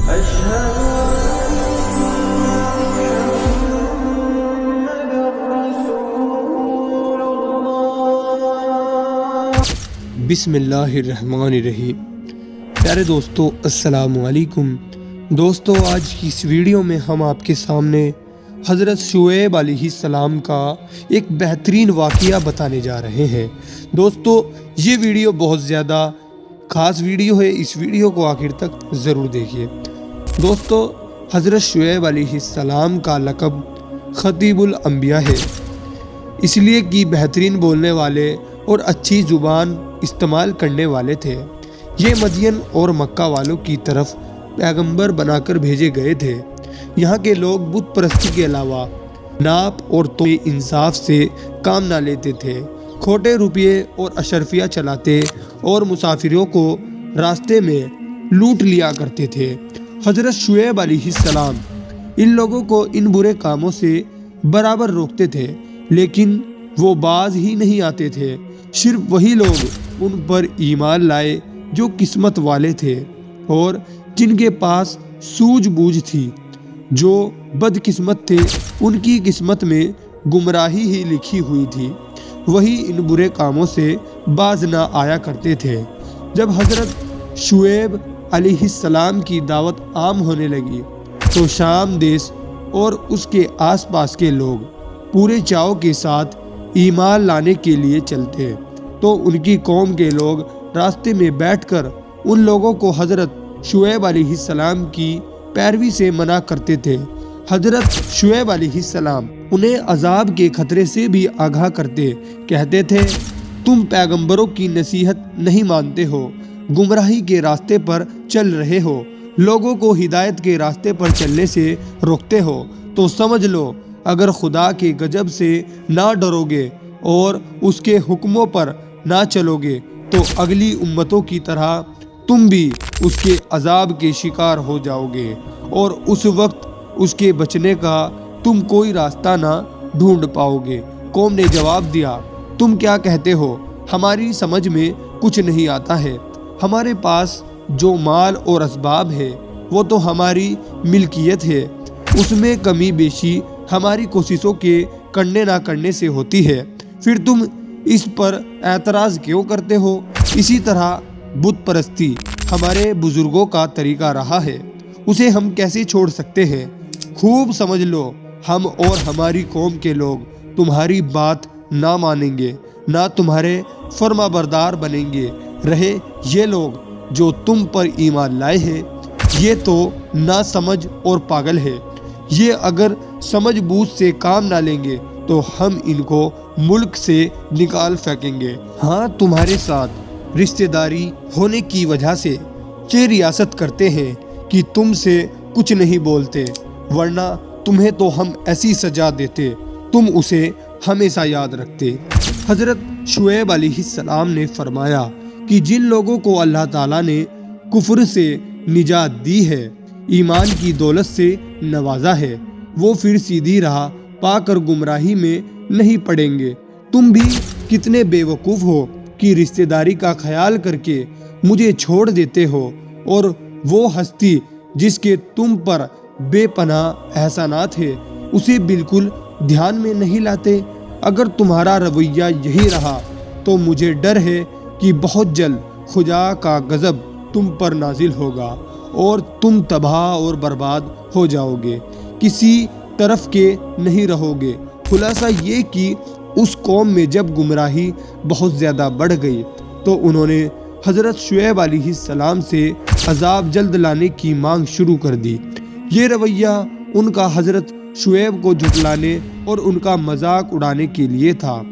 بسم اللہ الرحمن الرحیم۔ پیارے دوستو السلام علیکم۔ دوستو آج کی اس ویڈیو میں ہم آپ کے سامنے حضرت شعیب علیہ السلام کا ایک بہترین واقعہ بتانے جا رہے ہیں۔ دوستو یہ ویڈیو بہت زیادہ خاص ویڈیو ہے، اس ویڈیو کو آخر تک ضرور دیکھیے۔ دوستو حضرت شعیب علیہ السلام کا لقب خطیب الانبیاء ہے، اس لیے کہ بہترین بولنے والے اور اچھی زبان استعمال کرنے والے تھے۔ یہ مدین اور مکہ والوں کی طرف پیغمبر بنا کر بھیجے گئے تھے۔ یہاں کے لوگ بت پرستی کے علاوہ ناپ اور توے انصاف سے کام نہ لیتے تھے، کھوٹے روپیے اور اشرفیہ چلاتے اور مسافروں کو راستے میں لوٹ لیا کرتے تھے۔ حضرت شعیب علیہ السلام ان لوگوں کو ان برے کاموں سے برابر روکتے تھے، لیکن وہ باز ہی نہیں آتے تھے۔ صرف وہی لوگ ان پر ایمان لائے جو قسمت والے تھے اور جن کے پاس سوجھ بوجھ تھی۔ جو بد قسمت تھے ان کی قسمت میں گمراہی ہی لکھی ہوئی تھی، وہی ان برے کاموں سے باز نہ آیا کرتے تھے۔ جب حضرت شعیب علیہ السلام کی دعوت عام ہونے لگی تو شام دیس اور اس کے آس پاس کے لوگ پورے چاؤ کے ساتھ ایمان لانے کے لیے چلتے، تو ان کی قوم کے لوگ راستے میں بیٹھ کر ان لوگوں کو حضرت شعیب علیہ السلام کی پیروی سے منع کرتے تھے۔ حضرت شعیب علیہ السلام انہیں عذاب کے خطرے سے بھی آگاہ کرتے، کہتے تھے تم پیغمبروں کی نصیحت نہیں مانتے ہو، گمراہی کے راستے پر چل رہے ہو، لوگوں کو ہدایت کے راستے پر چلنے سے روکتے ہو، تو سمجھ لو اگر خدا کے غضب سے نہ ڈرو گے اور اس کے حکموں پر نہ چلو گے تو اگلی امتوں کی طرح تم بھی اس کے عذاب کے شکار ہو جاؤ گے، اور اس وقت اس کے بچنے کا تم کوئی راستہ نہ ڈھونڈ پاؤ گے۔ قوم نے جواب دیا تم کیا کہتے ہو، ہماری سمجھ میں کچھ نہیں آتا ہے۔ ہمارے پاس جو مال اور اسباب ہے وہ تو ہماری ملکیت ہے، اس میں کمی بیشی ہماری کوششوں کے کرنے نہ کرنے سے ہوتی ہے، پھر تم اس پر اعتراض کیوں کرتے ہو؟ اسی طرح بت پرستی ہمارے بزرگوں کا طریقہ رہا ہے، اسے ہم کیسے چھوڑ سکتے ہیں؟ خوب سمجھ لو ہم اور ہماری قوم کے لوگ تمہاری بات نہ مانیں گے، نہ تمہارے فرما بردار بنیں گے۔ رہے یہ لوگ جو تم پر ایمان لائے ہیں، یہ تو نہ سمجھ اور پاگل ہے، یہ اگر سمجھ بوجھ سے کام نہ لیں گے تو ہم ان کو ملک سے نکال پھینکیں گے۔ ہاں تمہارے ساتھ رشتہ داری ہونے کی وجہ سے یہ ریاست کرتے ہیں کہ تم سے کچھ نہیں بولتے، ورنہ تمہیں تو ہم ایسی سزا دیتے تم اسے ہمیشہ یاد رکھتے۔ حضرت شعیب علیہ السلام نے فرمایا کہ جن لوگوں کو اللہ تعالیٰ نے کفر سے نجات دی ہے، ایمان کی دولت سے نوازا ہے، وہ پھر سیدھی راہ پا کر گمراہی میں نہیں پڑیں گے۔ تم بھی کتنے بے وقوف ہو کہ رشتہ داری کا خیال کر کے مجھے چھوڑ دیتے ہو، اور وہ ہستی جس کے تم پر بے پناہ احسانات ہیں اسے بالکل دھیان میں نہیں لاتے۔ اگر تمہارا رویہ یہی رہا تو مجھے ڈر ہے کہ بہت جلد خدا کا غضب تم پر نازل ہوگا اور تم تباہ اور برباد ہو جاؤ گے، کسی طرف کے نہیں رہو گے۔ خلاصہ یہ کہ اس قوم میں جب گمراہی بہت زیادہ بڑھ گئی تو انہوں نے حضرت شعیب علیہ السلام سے عذاب جلد لانے کی مانگ شروع کر دی۔ یہ رویہ ان کا حضرت شعیب کو جھٹلانے اور ان کا مذاق اڑانے کے لیے تھا۔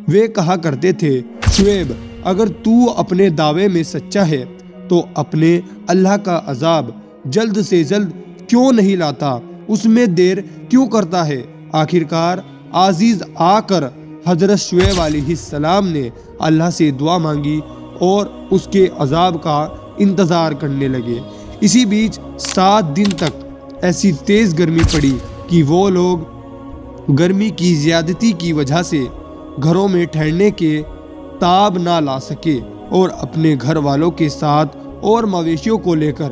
وہ کہا کرتے تھے شعیب اگر تو اپنے دعوے میں سچا ہے تو اپنے اللہ کا عذاب جلد سے جلد کیوں نہیں لاتا، اس میں دیر کیوں کرتا ہے؟ آخرکار عزیز آ کر حضرت شعیب علیہ السلام نے اللہ سے دعا مانگی اور اس کے عذاب کا انتظار کرنے لگے۔ اسی بیچ 7 دن تک ایسی تیز گرمی پڑی کہ وہ لوگ گرمی کی زیادتی کی وجہ سے گھروں میں ٹھہرنے کے تاب نہ لا سکے اور اپنے گھر والوں کے ساتھ اور مویشیوں کو لے کر